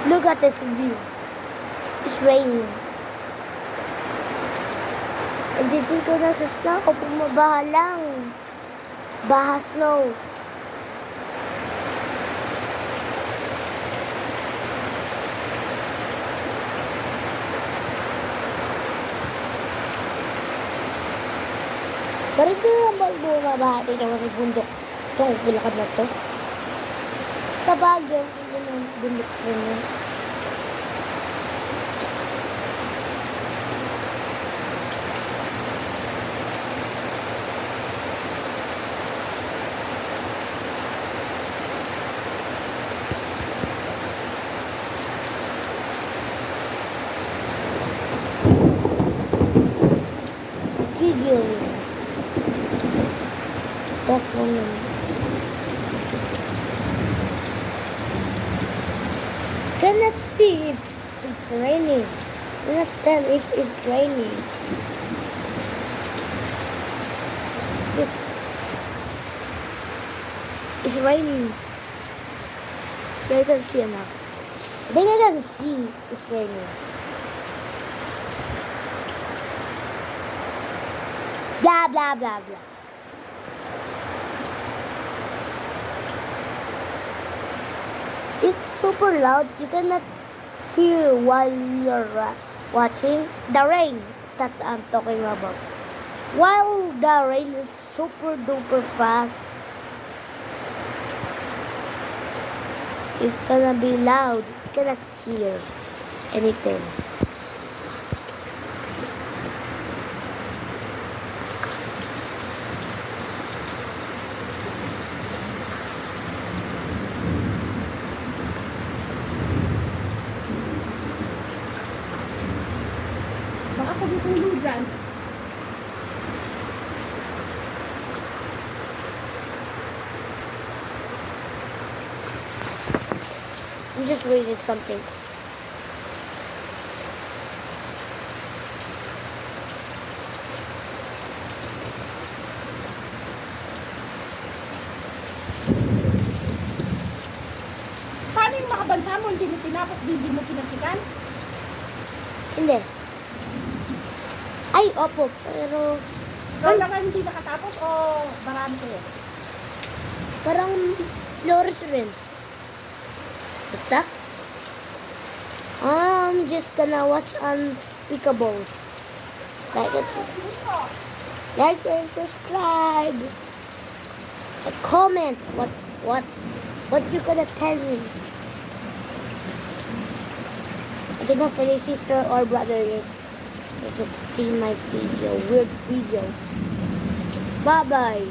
Look at this view. It's raining. Hindi ko na sa snow. Pumabaha lang. Baha snow. Parang ko naman bumabaha dito sa bundok. Itong bulakad na to. Sa Baguio, hindi naman bundok rin yun. Giggling. That's one. Cannot see if it's raining. Cannot tell if it's raining. It's raining. I can see enough. Then I can see it's raining. Blah blah blah blah. It's super loud. You cannot hear while you're watching the rain that I'm talking about. While the rain is super duper fast, it's gonna be loud. You cannot hear anything. Baka pagkukulo dyan. I'm just reading something. Paano yung mga bansa mo? Hindi mo tinapos, hindi mo pinagsikan? Hindi. Ay, opo. Pero Ikaw lang ang hindi nakatapos o marami kayo? parang Flores rin. Basta? I'm just gonna watch Unspeakable. Like and subscribe. And comment what you gonna tell me. I don't know if any sister or brother yet. You just see my video, weird video. Bye bye.